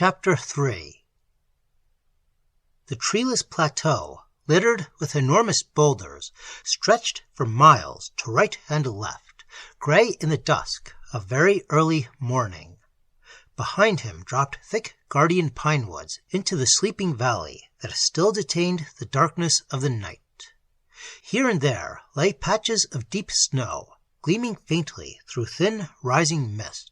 Chapter 3. The treeless plateau, littered with enormous boulders, stretched for miles to right and left, gray in the dusk of very early morning. Behind him dropped thick guardian pine woods into the sleeping valley that still detained the darkness of the night. Here and there lay patches of deep snow, gleaming faintly through thin rising mist.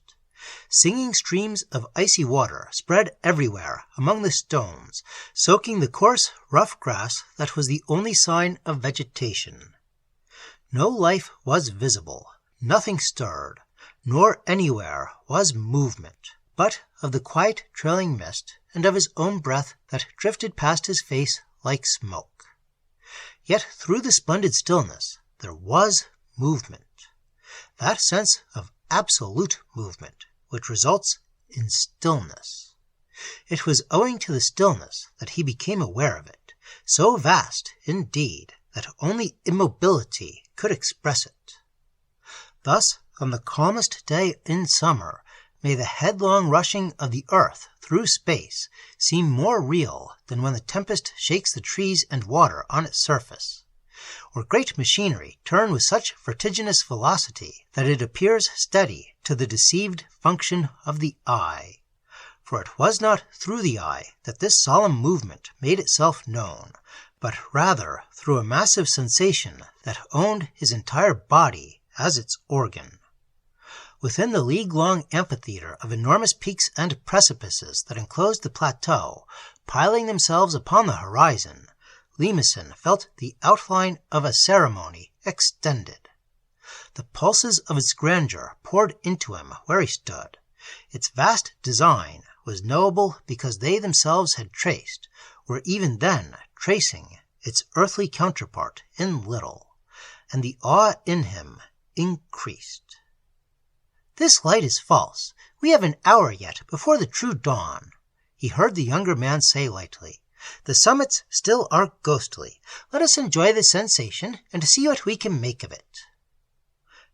Singing streams of icy water spread everywhere among the stones, soaking the coarse, rough grass that was the only sign of vegetation. No life was visible, nothing stirred, nor anywhere was movement, but of the quiet trailing mist and of his own breath that drifted past his face like smoke. Yet through the splendid stillness there was movement, that sense of absolute movement which results in stillness. It was owing to the stillness that he became aware of it, so vast, indeed, that only immobility could express it. Thus, on the calmest day in summer, may the headlong rushing of the earth through space seem more real than when the tempest shakes the trees and water on its surface, or great machinery turn with such vertiginous velocity that it appears steady to the deceived function of the eye. For it was not through the eye that this solemn movement made itself known, but rather through a massive sensation that owned his entire body as its organ. Within the league-long amphitheater of enormous peaks and precipices that enclosed the plateau, piling themselves upon the horizon, Limousin felt the outline of a ceremony extended. The pulses of its grandeur poured into him where he stood. Its vast design was knowable because they themselves had traced, were even then tracing, its earthly counterpart in little, and the awe in him increased. "This light is false. We have an hour yet before the true dawn," he heard the younger man say lightly. "The summits still are ghostly. Let us enjoy the sensation and see what we can make of it."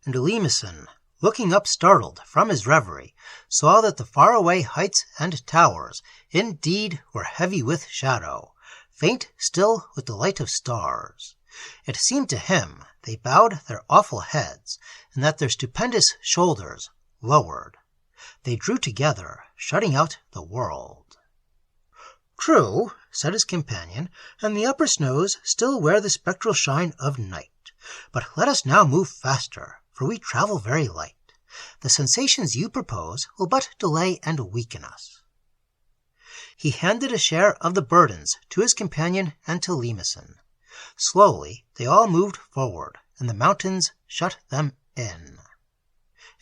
And Limousin, looking up startled from his reverie, saw that the faraway heights and towers indeed were heavy with shadow, faint still with the light of stars. It seemed to him they bowed their awful heads, and that their stupendous shoulders lowered. They drew together, shutting out the world. "True," said his companion, "and the upper snows still wear the spectral shine of night. But let us now move faster, for we travel very light. The sensations you propose will but delay and weaken us." He handed a share of the burdens to his companion and to Limousin. Slowly they all moved forward, and the mountains shut them in.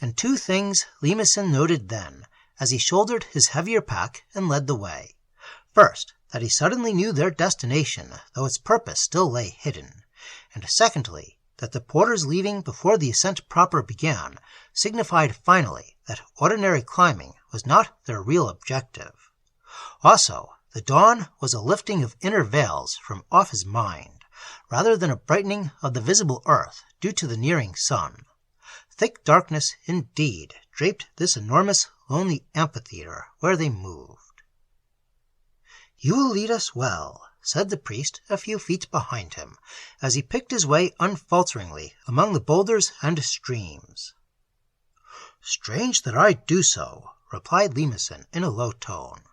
And two things Limousin noted then, as he shouldered his heavier pack and led the way. First, that he suddenly knew their destination, though its purpose still lay hidden. And secondly, that the porters leaving before the ascent proper began signified finally that ordinary climbing was not their real objective. Also, the dawn was a lifting of inner veils from off his mind, rather than a brightening of the visible earth due to the nearing sun. Thick darkness, indeed, draped this enormous, lonely amphitheater where they moved. "You will lead us well," said the priest a few feet behind him, as he picked his way unfalteringly among the boulders and streams. "Strange that I do so," replied Limousin in a low tone,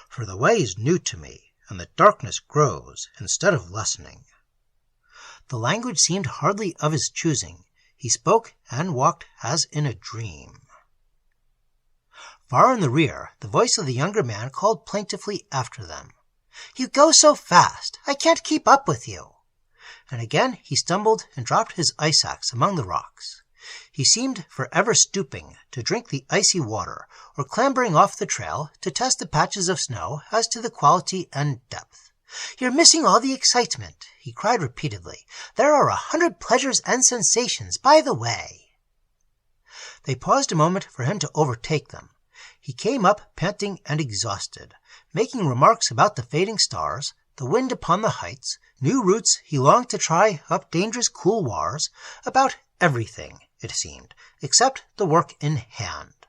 "for the way is new to me, and the darkness grows instead of lessening." The language seemed hardly of his choosing. He spoke and walked as in a dream. Far in the rear, the voice of the younger man called plaintively after them. "You go so fast, I can't keep up with you." And again he stumbled and dropped his ice axe among the rocks. He seemed forever stooping to drink the icy water, or clambering off the trail to test the patches of snow as to the quality and depth. "You're missing all the excitement," he cried repeatedly. "There are 100 pleasures and sensations by the way." They paused a moment for him to overtake them. He came up panting and exhausted, making remarks about the fading stars, the wind upon the heights, new routes he longed to try up dangerous couloirs, about everything, it seemed, except the work in hand.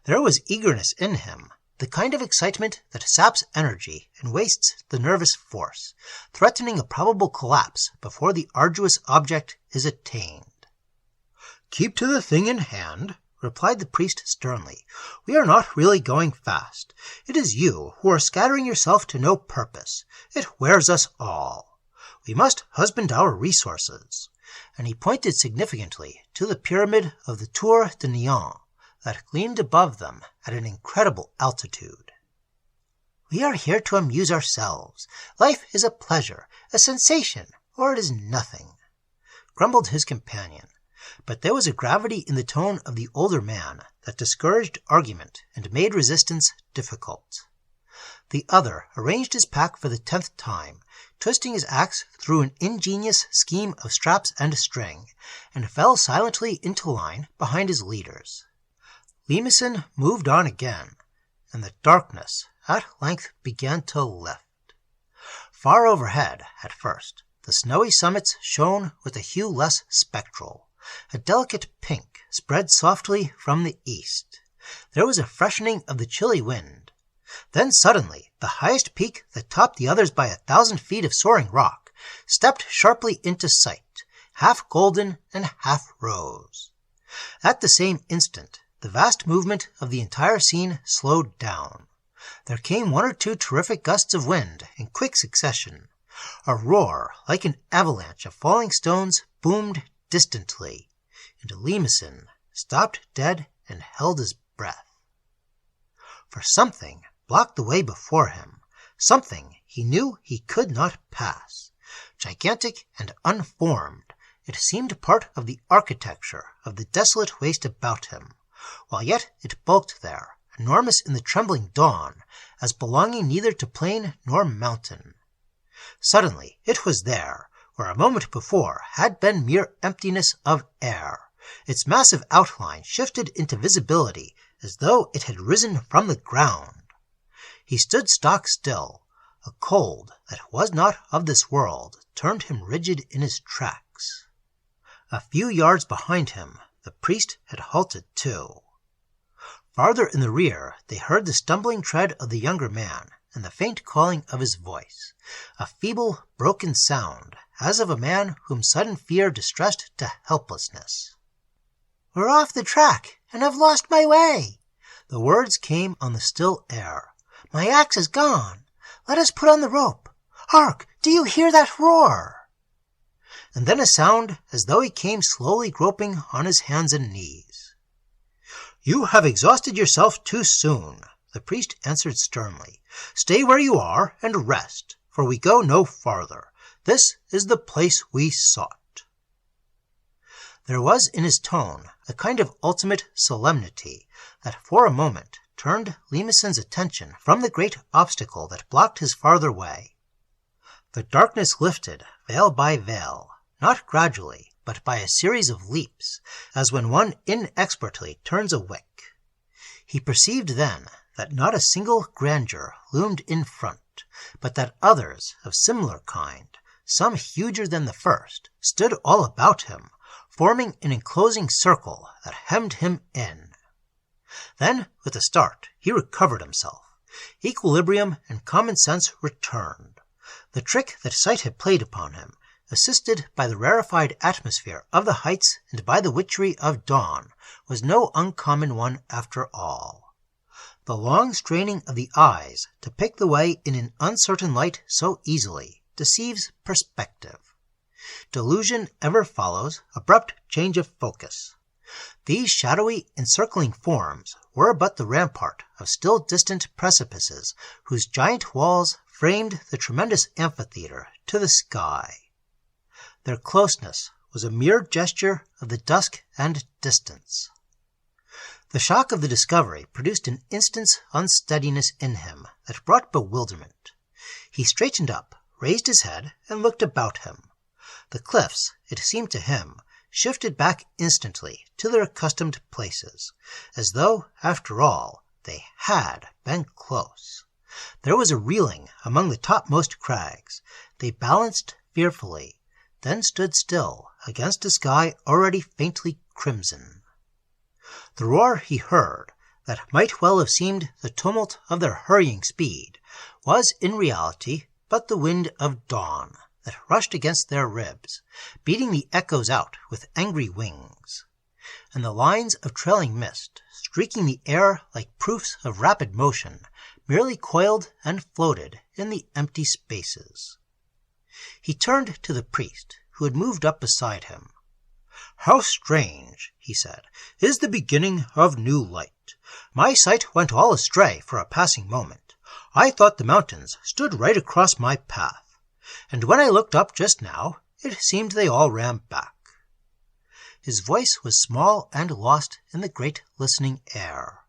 There was eagerness in him, the kind of excitement that saps energy and wastes the nervous force, threatening a probable collapse before the arduous object is attained. "Keep to the thing in hand," replied the priest sternly. "We are not really going fast. It is you who are scattering yourself to no purpose. It wears us all. We must husband our resources." And he pointed significantly to the pyramid of the Tour de Neon that gleamed above them at an incredible altitude. "We are here to amuse ourselves. Life is a pleasure, a sensation, or it is nothing," grumbled his companion. But there was a gravity in the tone of the older man that discouraged argument and made resistance difficult. The other arranged his pack for the 10th time, twisting his axe through an ingenious scheme of straps and string, and fell silently into line behind his leaders. Limousin moved on again, and the darkness at length began to lift. Far overhead, at first, the snowy summits shone with a hue less spectral. A delicate pink spread softly from the east. There was a freshening of the chilly wind. Then suddenly the highest peak that topped the others by 1,000 feet of soaring rock stepped sharply into sight, half golden and half rose. At the same instant the vast movement of the entire scene slowed down. There came 1 or 2 terrific gusts of wind in quick succession. A roar like an avalanche of falling stones boomed distantly, and Limousin stopped dead and held his breath. For something blocked the way before him, something he knew he could not pass. Gigantic and unformed, it seemed part of the architecture of the desolate waste about him, while yet it bulked there, enormous in the trembling dawn, as belonging neither to plain nor mountain. Suddenly it was there, where a moment before had been mere emptiness of air. Its massive outline shifted into visibility as though it had risen from the ground. He stood stock still. A cold that was not of this world turned him rigid in his tracks. A few yards behind him the priest had halted too. Farther in the rear they heard the stumbling tread of the younger man and the faint calling of his voice, a feeble, broken sound, as of a man whom sudden fear distressed to helplessness. "We're off the track, and I've lost my way." The words came on the still air. "My axe is gone. Let us put on the rope. Hark! Do you hear that roar?" And then a sound as though he came slowly groping on his hands and knees. "You have exhausted yourself too soon," the priest answered sternly. "Stay where you are and rest, for we go no farther. This is the place we sought." There was in his tone a kind of ultimate solemnity that for a moment turned Limousin's attention from the great obstacle that blocked his farther way. The darkness lifted veil by veil, not gradually, but by a series of leaps, as when one inexpertly turns a wick. He perceived then that not a single grandeur loomed in front, but that others of similar kind, some huger than the first, stood all about him, forming an enclosing circle that hemmed him in. Then, with a start, he recovered himself. Equilibrium and common sense returned. The trick that sight had played upon him, assisted by the rarefied atmosphere of the heights and by the witchery of dawn, was no uncommon one after all. The long straining of the eyes to pick the way in an uncertain light so easily deceives perspective. Delusion ever follows abrupt change of focus. These shadowy, encircling forms were but the rampart of still distant precipices whose giant walls framed the tremendous amphitheater to the sky. Their closeness was a mere gesture of the dusk and distance. The shock of the discovery produced an instant's unsteadiness in him that brought bewilderment. He straightened up, raised his head, and looked about him. The cliffs, it seemed to him, shifted back instantly to their accustomed places, as though, after all, they had been close. There was a reeling among the topmost crags. They balanced fearfully, then stood still against a sky already faintly crimson. The roar he heard, that might well have seemed the tumult of their hurrying speed was in reality but the wind of dawn that rushed against their ribs, beating the echoes out with angry wings, and the lines of trailing mist, streaking the air like proofs of rapid motion, merely coiled and floated in the empty spaces. He turned to the priest, who had moved up beside him. "How strange," he said, "is the beginning of new light. My sight went all astray for a passing moment. I thought the mountains stood right across my path, and when I looked up just now, it seemed they all ran back." His voice was small and lost in the great listening air.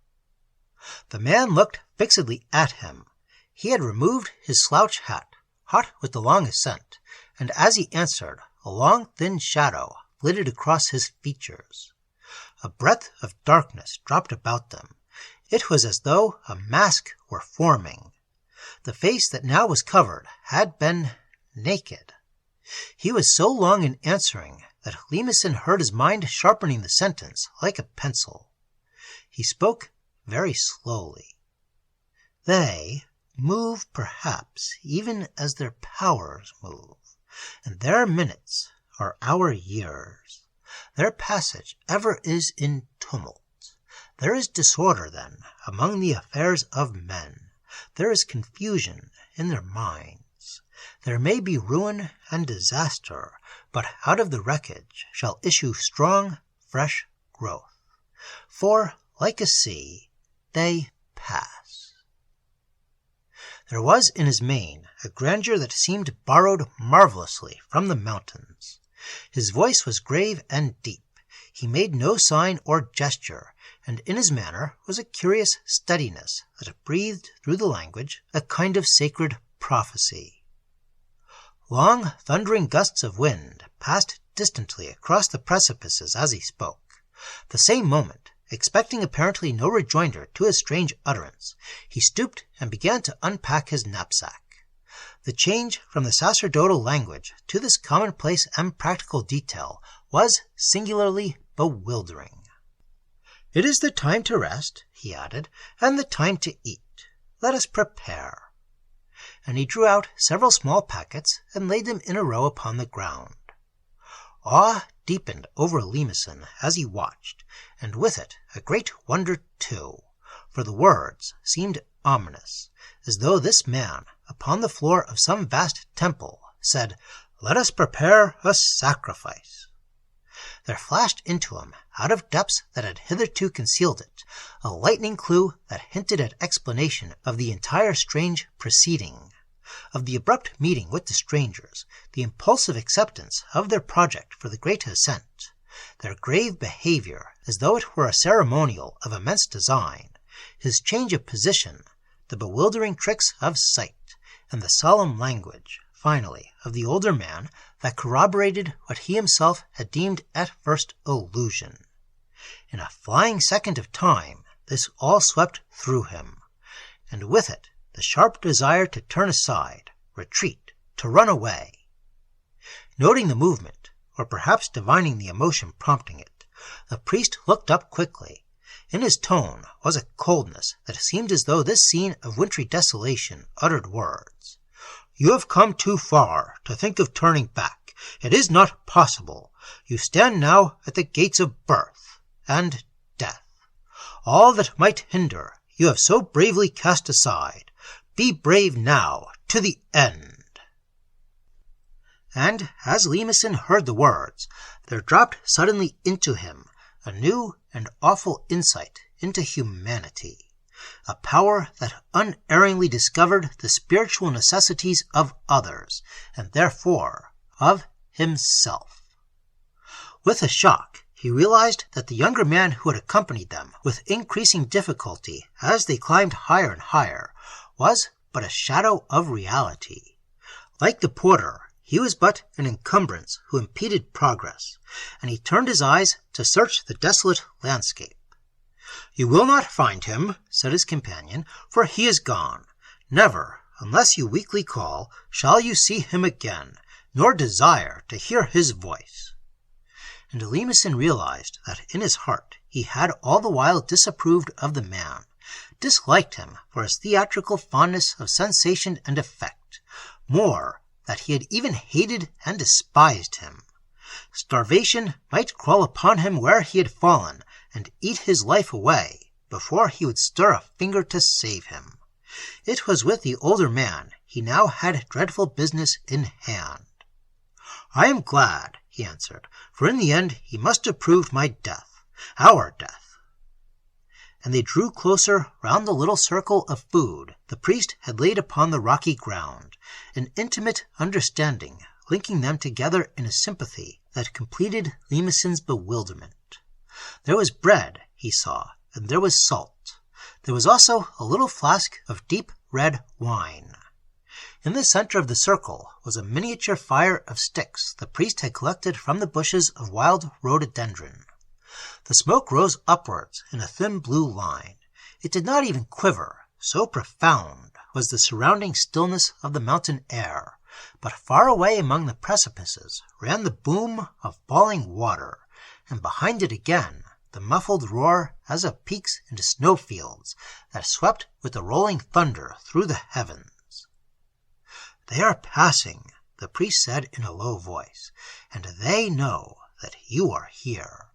The man looked fixedly at him. He had removed his slouch hat, hot with the long ascent, and as he answered, a long thin shadow flitted across his features. A breath of darkness dropped about them. It was as though a mask were forming. The face that now was covered had been naked. He was so long in answering that Limousin heard his mind sharpening the sentence like a pencil. He spoke very slowly. "They move perhaps even as their powers move, and their minutes are our years. Their passage ever is in tumult. There is disorder, then, among the affairs of men. There is confusion in their minds. There may be ruin and disaster, but out of the wreckage shall issue strong, fresh growth. For, like a sea, they pass." There was in his mien a grandeur that seemed borrowed marvelously from the mountains. His voice was grave and deep. He made no sign or gesture, and in his manner was a curious steadiness that breathed through the language a kind of sacred prophecy. Long, thundering gusts of wind passed distantly across the precipices as he spoke. The same moment, expecting apparently no rejoinder to his strange utterance, he stooped and began to unpack his knapsack. The change from the sacerdotal language to this commonplace and practical detail was singularly bewildering. "It is the time to rest," he added, "and the time to eat. Let us prepare." And he drew out several small packets and laid them in a row upon the ground. Awe deepened over Limousin as he watched, and with it a great wonder too, for the words seemed ominous, as though this man, upon the floor of some vast temple, said, "Let us prepare a sacrifice." There flashed into him, out of depths that had hitherto concealed it, a lightning clue that hinted at explanation of the entire strange proceeding, of the abrupt meeting with the strangers, the impulsive acceptance of their project for the great ascent, their grave behavior as though it were a ceremonial of immense design, his change of position, the bewildering tricks of sight, and the solemn language, finally, of the older man that corroborated what he himself had deemed at first illusion. In a flying second of time this all swept through him, and with it the sharp desire to turn aside, retreat, to run away. Noting the movement, or perhaps divining the emotion prompting it, the priest looked up quickly. In his tone was a coldness that seemed as though this scene of wintry desolation uttered words. "You have come too far to think of turning back. It is not possible. You stand now at the gates of birth and death. All that might hinder you have so bravely cast aside. Be brave now to the end." And as Limousin heard the words, there dropped suddenly into him a new and awful insight into humanity, a power that unerringly discovered the spiritual necessities of others, and therefore of himself. With a shock, he realized that the younger man who had accompanied them with increasing difficulty as they climbed higher and higher was but a shadow of reality. Like the porter, he was but an encumbrance who impeded progress, and he turned his eyes to search the desolate landscape. "You will not find him," said his companion, "for he is gone. Never, unless you weakly call, shall you see him again, nor desire to hear his voice." And Limousin realized that in his heart he had all the while disapproved of the man, disliked him for his theatrical fondness of sensation and effect, more, that he had even hated and despised him. Starvation might crawl upon him where he had fallen and eat his life away before he would stir a finger to save him. It was with the older man he now had dreadful business in hand. "I am glad," he answered, "for in the end he must have proved my death, our death." And they drew closer round the little circle of food the priest had laid upon the rocky ground, an intimate understanding linking them together in a sympathy that completed Limousin's bewilderment. There was bread, he saw, and there was salt. There was also a little flask of deep red wine. In the center of the circle was a miniature fire of sticks the priest had collected from the bushes of wild rhododendron. The smoke rose upwards in a thin blue line. It did not even quiver, so profound was the surrounding stillness of the mountain air, but far away among the precipices ran the boom of falling water, and behind it again the muffled roar as of peaks into snowfields that swept with the rolling thunder through the heavens. "They are passing," the priest said in a low voice, "and they know that you are here.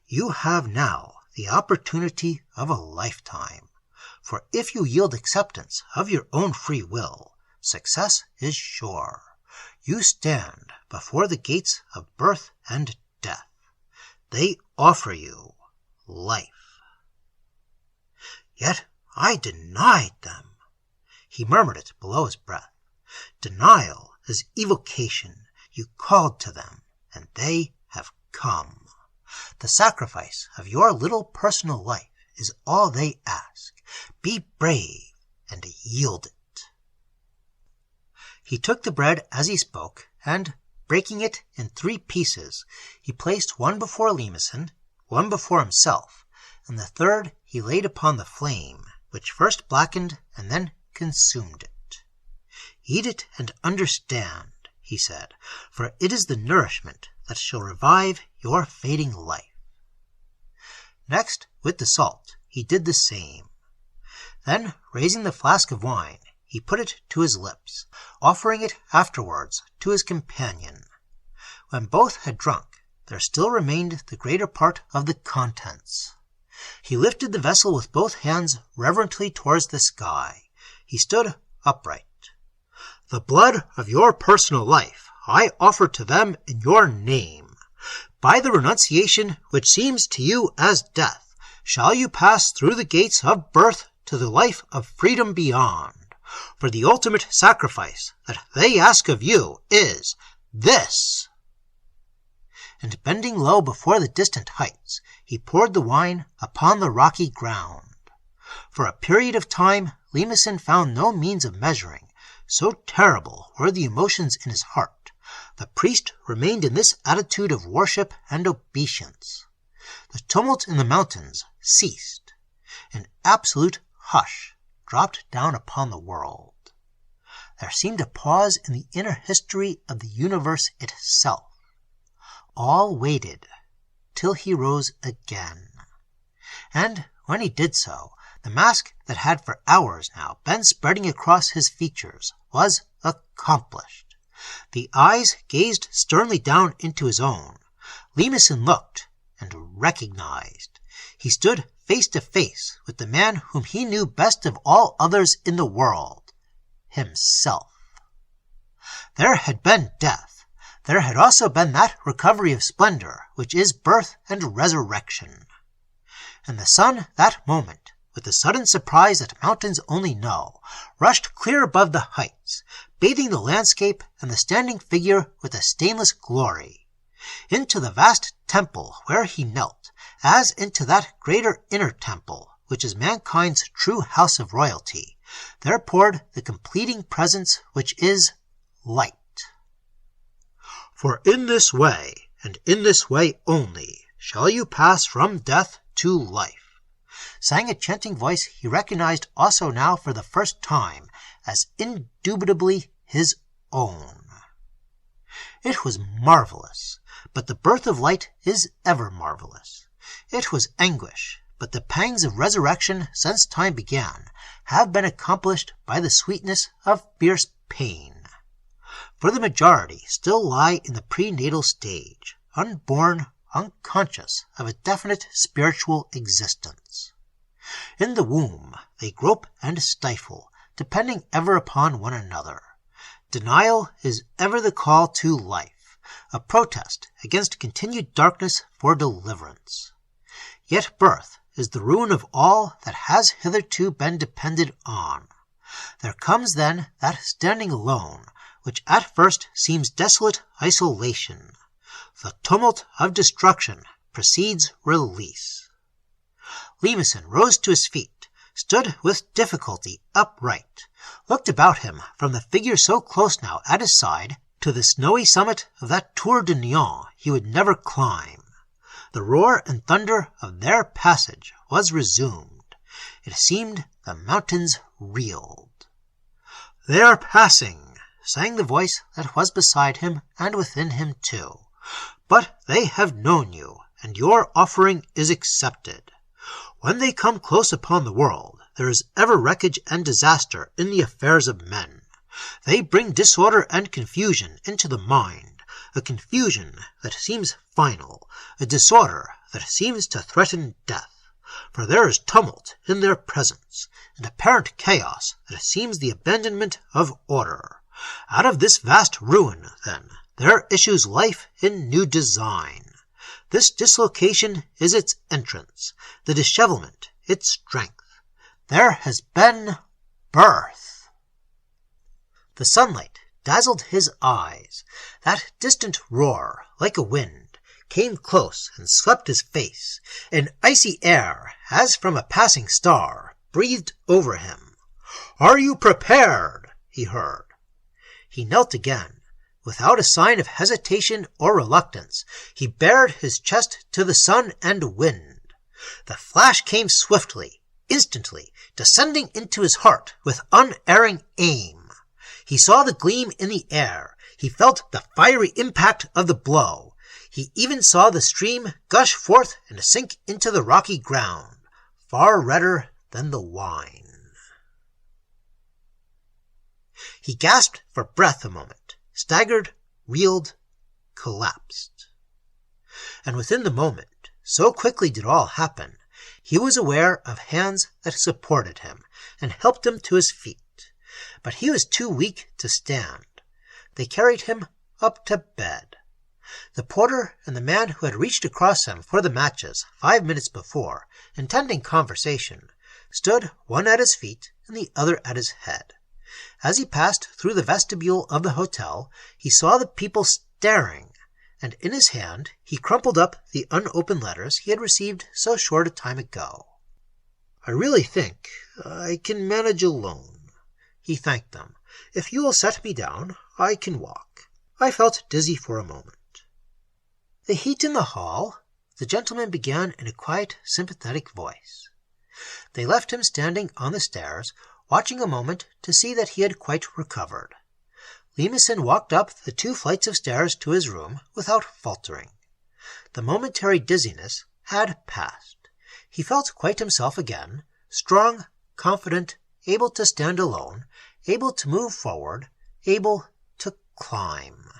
You have now the opportunity of a lifetime, for if you yield acceptance of your own free will, success is sure. You stand before the gates of birth and death. They offer you life." "Yet I denied them." He murmured it below his breath. "Denial is evocation. You called to them, and they have come. The sacrifice of your little personal life is all they ask. Be brave and yield it." He took the bread as he spoke, and, breaking it in 3 pieces, he placed one before Limousin, one before himself, and the third he laid upon the flame, which first blackened and then consumed it. "Eat it and understand," he said, "for it is the nourishment that shall revive your fading life." Next, with the salt, he did the same. Then, raising the flask of wine, he put it to his lips, offering it afterwards to his companion. When both had drunk, there still remained the greater part of the contents. He lifted the vessel with both hands reverently towards the sky. He stood upright. "The blood of your personal life I offer to them in your name. By the renunciation which seems to you as death, shall you pass through the gates of birth to the life of freedom beyond. For the ultimate sacrifice that they ask of you is this." And bending low before the distant heights, he poured the wine upon the rocky ground. For a period of time Limousin found no means of measuring, so terrible were the emotions in his heart. The priest remained in this attitude of worship and obeisance. The tumult in the mountains ceased. An absolute hush dropped down upon the world. There seemed a pause in the inner history of the universe itself. All waited till he rose again. And when he did so, the mask that had for hours now been spreading across his features was accomplished. The eyes gazed sternly down into his own. Limousin looked and recognized. He stood face to face with the man whom he knew best of all others in the world, himself. There had been death. There had also been that recovery of splendor which is birth and resurrection. And the sun that moment, with the sudden surprise that mountains only know, rushed clear above the heights, bathing the landscape and the standing figure with a stainless glory. Into the vast temple where he knelt, as into that greater inner temple, which is mankind's true house of royalty, there poured the completing presence which is light. For in this way, and in this way only, shall you pass from death to life, sang a chanting voice he recognized also now for the first time as indubitably his own. It was marvelous, but the birth of light is ever marvelous. It was anguish, but the pangs of resurrection since time began have been accomplished by the sweetness of fierce pain. For the majority still lie in the prenatal stage, unborn, unconscious of a definite spiritual existence. In the womb they grope and stifle, depending ever upon one another. Denial is ever the call to life, a protest against continued darkness for deliverance. Yet birth is the ruin of all that has hitherto been depended on. There comes then that standing alone, which at first seems desolate isolation. The tumult of destruction precedes release. Lemeson rose to his feet, stood with difficulty upright, looked about him from the figure so close now at his side to the snowy summit of that Tour de Neon he would never climb. The roar and thunder of their passage was resumed. It seemed the mountains reeled. "They are passing," sang the voice that was beside him and within him too. "But they have known you, and your offering is accepted. When they come close upon the world, there is ever wreckage and disaster in the affairs of men. They bring disorder and confusion into the mind, a confusion that seems final, a disorder that seems to threaten death. For there is tumult in their presence, and apparent chaos that seems the abandonment of order. Out of this vast ruin, then, there issues life in new design. This dislocation is its entrance, the dishevelment its strength. There has been birth." The sunlight dazzled his eyes. That distant roar, like a wind, came close and swept his face. An icy air, as from a passing star, breathed over him. "Are you prepared?" he heard. He knelt again. Without a sign of hesitation or reluctance, he bared his chest to the sun and wind. The flash came swiftly, instantly, descending into his heart with unerring aim. He saw the gleam in the air. He felt the fiery impact of the blow. He even saw the stream gush forth and sink into the rocky ground, far redder than the wine. He gasped for breath a moment, staggered, reeled, collapsed. And within the moment, so quickly did all happen, he was aware of hands that supported him and helped him to his feet. But he was too weak to stand. They carried him up to bed. The porter and the man who had reached across him for the matches 5 minutes before, intending conversation, stood one at his feet and the other at his head. As he passed through the vestibule of the hotel, he saw the people staring, and in his hand he crumpled up the unopened letters he had received so short a time ago. "I really think I can manage alone," he thanked them. "If you will set me down, I can walk." I felt dizzy for a moment. "The heat in the hall," the gentleman began in a quiet, sympathetic voice. They left him standing on the stairs, watching a moment to see that he had quite recovered. Lemeson walked up the 2 flights of stairs to his room without faltering. The momentary dizziness had passed. He felt quite himself again, strong, confident, able to stand alone, able to move forward, able to climb.